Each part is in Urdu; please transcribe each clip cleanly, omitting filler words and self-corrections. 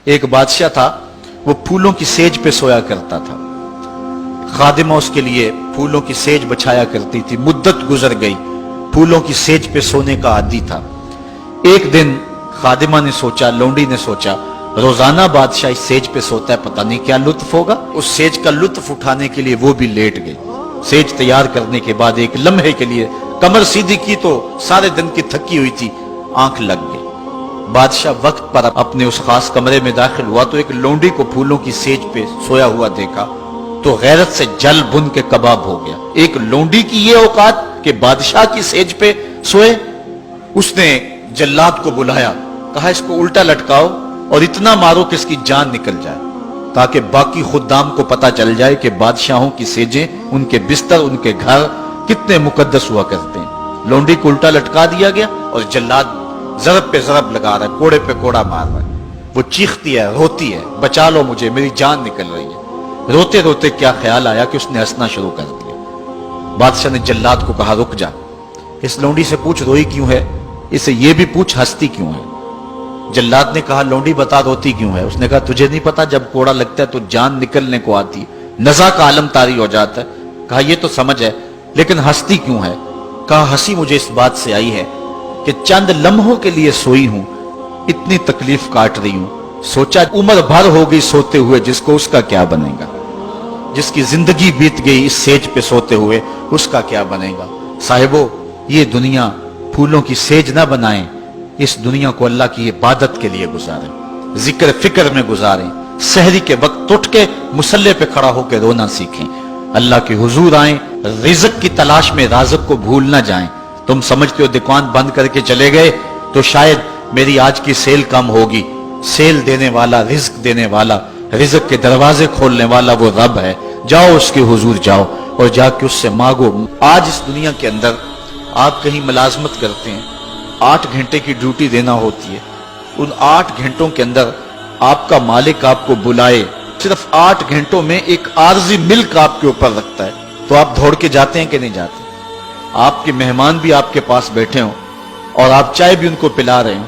ایک بادشاہ تھا، وہ پھولوں کی سیج پہ سویا کرتا تھا، خادمہ اس کے لیے پھولوں کی سیج بچھایا کرتی تھی۔ مدت گزر گئی، پھولوں کی سیج پہ سونے کا عادی تھا۔ ایک دن خادمہ نے سوچا، لونڈی نے سوچا، روزانہ بادشاہ اس سیج پہ سوتا ہے، پتہ نہیں کیا لطف ہوگا۔ اس سیج کا لطف اٹھانے کے لیے وہ بھی لیٹ گئی۔ سیج تیار کرنے کے بعد ایک لمحے کے لیے کمر سیدھی کی تو سارے دن کی تھکی ہوئی تھی، آنکھ لگ گئی۔ بادشاہ وقت پر اپنے اس خاص کمرے میں داخل ہوا تو ایک لونڈی کو پھولوں کی سیج پہ سویا ہوا دیکھا تو غیرت سے جل بن کے کباب ہو گیا۔ ایک لونڈی کی یہ اوقات کہ بادشاہ کی سیج پہ سوئے۔ اس نے جلاد کو بلایا، کہا اس کو الٹا لٹکاؤ اور اتنا مارو کہ اس کی جان نکل جائے، تاکہ باقی خدام کو پتا چل جائے کہ بادشاہوں کی سیجیں، ان کے بستر، ان کے گھر کتنے مقدس ہوا کرتے ہیں۔ لونڈی کو الٹا لٹکا دیا گیا اور جلاد ضرب پہ ضرب لگا رہا ہے، کوڑے پہ کوڑا مار رہا ہے۔ وہ چیختی ہے، روتی ہے، بچا لو مجھے، میری جان نکل رہی ہے۔ روتے روتے کیا خیال آیا کہ اس نے ہنسنا شروع کر دیا۔ بادشاہ نے جلاد کو کہا رک جا، اس لونڈی سے پوچھ روئی کیوں ہے، اسے یہ بھی پوچھ ہنستی کیوں ہے۔ جلاد نے کہا لونڈی بتا روتی کیوں ہے۔ اس نے کہا تجھے نہیں پتا جب کوڑا لگتا ہے تو جان نکلنے کو آتی ہے، نزع کا عالم طاری ہو جاتا ہے۔ کہا یہ تو سمجھ ہے، لیکن ہنستی کیوں ہے؟ کہا ہنسی مجھے اس بات سے آئی ہے کہ چند لمحوں کے لیے سوئی ہوں، اتنی تکلیف کاٹ رہی ہوں، سوچا عمر بھر ہو گئی سوتے ہوئے، جس کو اس کا کیا بنے گا، جس کی زندگی بیت گئی اس سیج پہ سوتے ہوئے، اس کا کیا بنے گا۔ صاحبو، یہ دنیا پھولوں کی سیج نہ بنائیں، اس دنیا کو اللہ کی عبادت کے لیے گزاریں، ذکر فکر میں گزاریں، سحری کے وقت اٹھ کے مصلی پہ کھڑا ہو کے رونا سیکھیں، اللہ کے حضور آئیں، رزق کی تلاش میں رازق کو بھول نہ جائیں۔ تم سمجھتے ہو دکان بند کر کے چلے گئے تو شاید میری آج کی سیل کم ہوگی، سیل دینے والا، رزق دینے والا، رزق کے دروازے کھولنے والا وہ رب ہے۔ جاؤ اس کے حضور جاؤ اور جا کے اس سے مانگو۔ آج اس دنیا کے اندر آپ کہیں ملازمت کرتے ہیں، 8 گھنٹے کی ڈیوٹی دینا ہوتی ہے، ان 8 گھنٹوں کے اندر آپ کا مالک آپ کو بلائے، صرف 8 گھنٹوں میں ایک عارضی ملک آپ کے اوپر رکھتا ہے، تو آپ دوڑ کے جاتے ہیں کہ نہیں جاتے؟ آپ کے مہمان بھی آپ کے پاس بیٹھے ہوں اور آپ چائے بھی ان کو پلا رہے ہوں،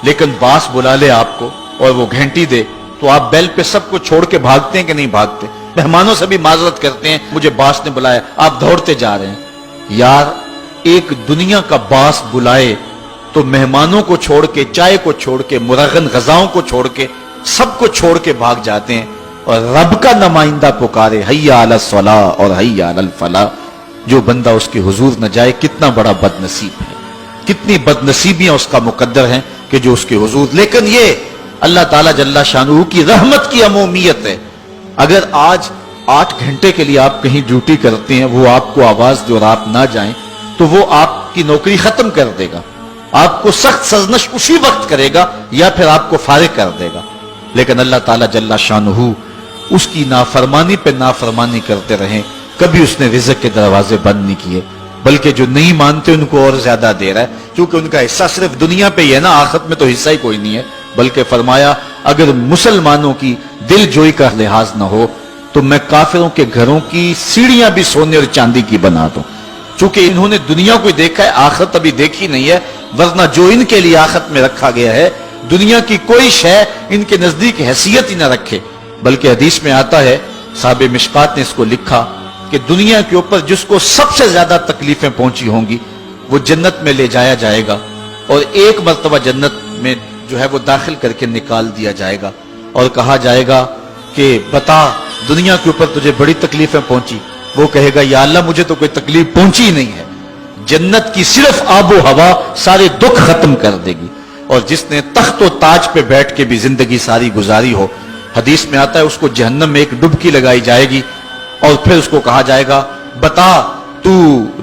لیکن باس بلا لے آپ کو اور وہ گھنٹی دے تو آپ بیل پہ سب کو چھوڑ کے بھاگتے ہیں کہ نہیں بھاگتے؟ مہمانوں سے بھی معذرت کرتے ہیں، مجھے باس نے بلایا، آپ دوڑتے جا رہے ہیں۔ یار ایک دنیا کا باس بلائے تو مہمانوں کو چھوڑ کے، چائے کو چھوڑ کے، مرغن غذاؤں کو چھوڑ کے، سب کو چھوڑ کے بھاگ جاتے ہیں، اور رب کا نمائندہ پکارے حی علی الصلاۃ اور حی علی الفلاح، جو بندہ اس کے حضور نہ جائے کتنا بڑا بد نصیب ہے، کتنی بد نصیبیاں اس کا مقدر ہیں کہ جو اس کے حضور۔ لیکن یہ اللہ تعالیٰ جل شانہ کی رحمت کی عمومیت ہے۔ اگر آج 8 گھنٹے کے لیے آپ کہیں ڈیوٹی کرتے ہیں، وہ آپ کو آواز دے اور آپ نہ جائیں تو وہ آپ کی نوکری ختم کر دے گا، آپ کو سخت سرزنش اسی وقت کرے گا یا پھر آپ کو فارغ کر دے گا۔ لیکن اللہ تعالیٰ جل شانہ اس کی نافرمانی پہ نافرمانی کرتے رہیں، کبھی اس نے رزق کے دروازے بند نہیں کیے، بلکہ جو نہیں مانتے ان کو اور زیادہ دے رہا ہے، کیونکہ ان کا حصہ صرف دنیا پہ ہی ہے نا، آخرت میں تو حصہ ہی کوئی نہیں ہے۔ بلکہ فرمایا اگر مسلمانوں کی دل جوئی کا لحاظ نہ ہو تو میں کافروں کے گھروں کی سیڑھیاں بھی سونے اور چاندی کی بنا دوں، چونکہ انہوں نے دنیا کو دیکھا ہے، آخرت ابھی دیکھی نہیں ہے، ورنہ جو ان کے لیے آخرت میں رکھا گیا ہے، دنیا کی کوئی شے ان کے نزدیک حیثیت ہی نہ رکھے۔ بلکہ حدیث میں آتا ہے، صاحب مشکات نے اس کو لکھا کہ دنیا کے اوپر جس کو سب سے زیادہ تکلیفیں پہنچی ہوں گی وہ جنت میں لے جایا جائے گا، اور ایک مرتبہ جنت میں جو ہے وہ داخل کر کے نکال دیا جائے گا، اور کہا جائے گا کہ بتا دنیا کے اوپر تجھے بڑی تکلیفیں پہنچی؟ وہ کہے گا یا اللہ مجھے تو کوئی تکلیف پہنچی ہی نہیں ہے۔ جنت کی صرف آب و ہوا سارے دکھ ختم کر دے گی۔ اور جس نے تخت و تاج پہ بیٹھ کے بھی زندگی ساری گزاری ہو، حدیث میں آتا ہے اس کو جہنم میں ایک ڈبکی لگائی جائے گی، اور پھر اس کو کہا جائے گا بتا تو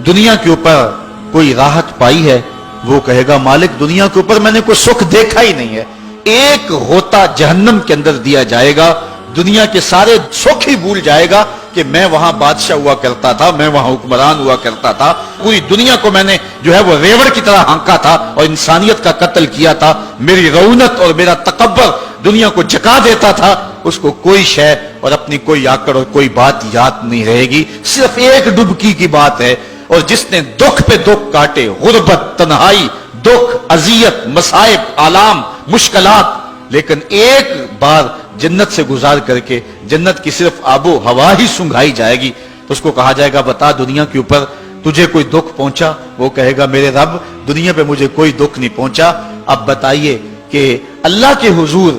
دنیا کے اوپر کوئی راحت پائی ہے؟ وہ کہے گا مالک دنیا کے اوپر میں نے کوئی سکھ دیکھا ہی نہیں ہے۔ ایک ہوتا جہنم کے اندر دیا جائے گا، دنیا کے سارے سکھ ہی بھول جائے گا کہ میں وہاں بادشاہ ہوا کرتا تھا، میں وہاں حکمران ہوا کرتا تھا، پوری دنیا کو میں نے جو ہے وہ ریوڑ کی طرح ہانکا تھا اور انسانیت کا قتل کیا تھا، میری رونت اور میرا تکبر دنیا کو جکا دیتا تھا۔ اس کو کوئی شے اور اپنی کوئی آکڑ اور کوئی بات یاد نہیں رہے گی، صرف ایک ڈبکی کی بات ہے۔ اور جس نے دکھ پہ دکھ کاٹے، غربت، تنہائی، دکھ، اذیت، مصائب، آلام، مشکلات، لیکن ایک بار جنت سے گزار کر کے جنت کی صرف آب و ہوا ہی سنگھائی جائے گی تو اس کو کہا جائے گا بتا دنیا کے اوپر تجھے کوئی دکھ پہنچا؟ وہ کہے گا میرے رب دنیا پہ مجھے کوئی دکھ نہیں پہنچا. اب بتائیے کہ اللہ کے حضور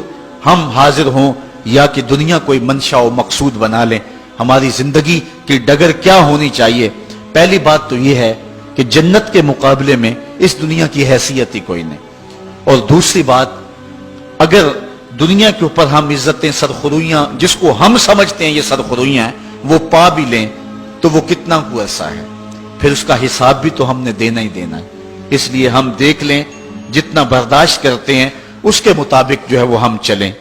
ہم حاضر ہوں یا کہ دنیا کوئی منشا و مقصود بنا لیں؟ ہماری زندگی کی ڈگر کیا ہونی چاہیے؟ پہلی بات تو یہ ہے کہ جنت کے مقابلے میں اس دنیا کی حیثیت ہی کوئی نہیں. اور دوسری بات، اگر دنیا کے اوپر ہم عزتیں سرخرویاں جس کو ہم سمجھتے ہیں یہ سرخرویاں ہیں وہ پا بھی لیں تو وہ کتنا کو عرصہ ہے، پھر اس کا حساب بھی تو ہم نے دینا ہی دینا ہے. اس لیے ہم دیکھ لیں جتنا برداشت کرتے ہیں اس کے مطابق جو ہے وہ ہم چلیں.